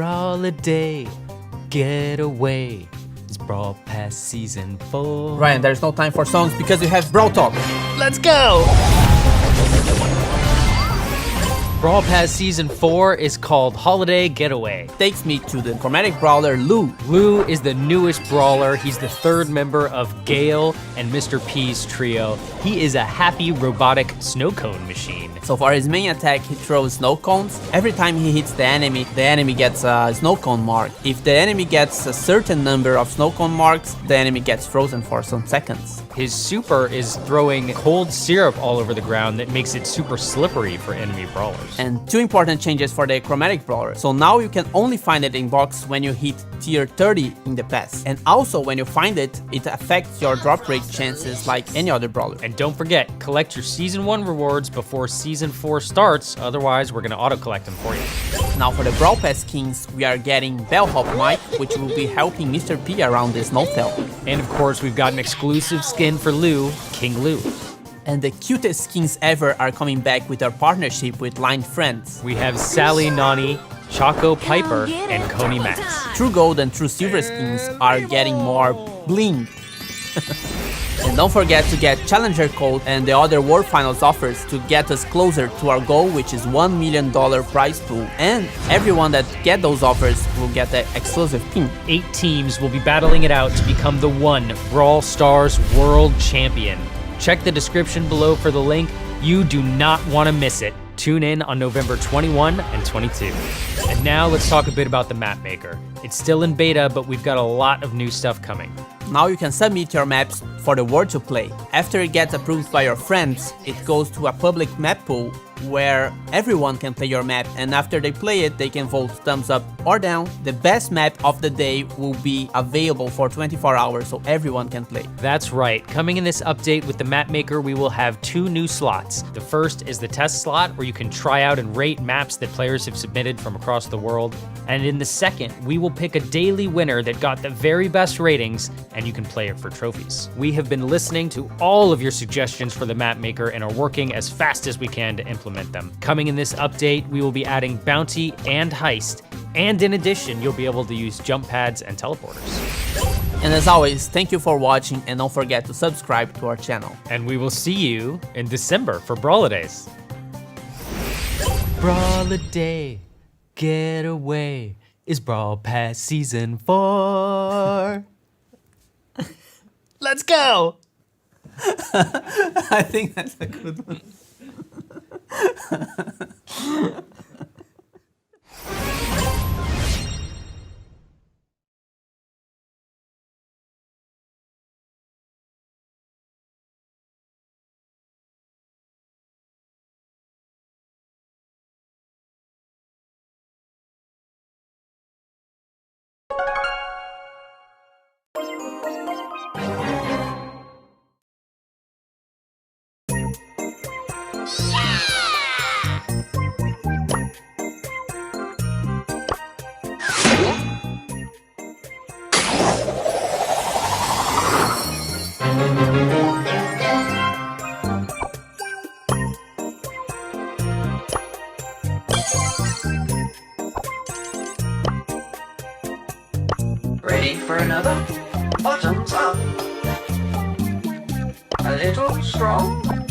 Brawl a day, get away. It's Brawl Pass Season 4. Ryan, there's no time for songs because you have Brawl Talk. Let's go! Brawl Pass Season 4 is called Holiday Getaway. Takes me to the chromatic brawler Lou. Lou is the newest brawler. He's the third member of Gale and Mr. P's trio. He is a happy robotic snow cone machine. So for his main attack, he throws snow cones. Every time he hits the enemy gets a snow cone mark. If the enemy gets a certain number of snow cone marks, the enemy gets frozen for some seconds. His super is throwing cold syrup all over the ground that makes it super slippery for enemy brawlers. And two important changes for the chromatic brawler. So now you can only find it in box when you hit tier 30 in the pass. And also when you find it, it affects your drop rate chances like any other brawler. And don't forget, collect your Season 1 rewards before Season 4 starts, otherwise we're gonna auto-collect them for you. Now for the Brawl Pass skins, we are getting Bellhop Mike, which will be helping Mr. P around this Snowfell. And of course, we've got an exclusive skin for Lou, King Lou. And the cutest skins ever are coming back with our partnership with Line Friends. We have Sally Nani, Choco Piper, and Coney Max. True Gold and True Silver skins are getting more bling. And don't forget to get Challenger Code and the other World Finals offers to get us closer to our goal, which is $1 million prize pool. And everyone that get those offers will get the exclusive pin. 8 teams will be battling it out to become the one Brawl Stars World Champion. Check the description below for the link. You do not want to miss it. Tune in on November 21 and 22. And now let's talk a bit about the map maker. It's still in beta, but we've got a lot of new stuff coming. Now you can submit your maps for the world to play. After it gets approved by your friends, it goes to a public map pool where everyone can play your map, and after they play it, they can vote thumbs up or down. The best map of the day will be available for 24 hours so everyone can play. That's right. Coming in this update with the map maker, we will have 2 new slots. The first is the test slot where you can try out and rate maps that players have submitted from across the world. And in the second, we will pick a daily winner that got the very best ratings, and you can play it for trophies. We have been listening to all of your suggestions for the map maker and are working as fast as we can to implement them. Coming in this update, we will be adding bounty and heist, and in addition, you'll be able to use jump pads and teleporters. And as always, thank you for watching, and don't forget to subscribe to our channel. And we will see you in December for Brawladays. Brawl a day, get away. It's Brawl Pass Season 4. Let's go! I think that's a good one. Ready for another? Bottoms up. A little strong.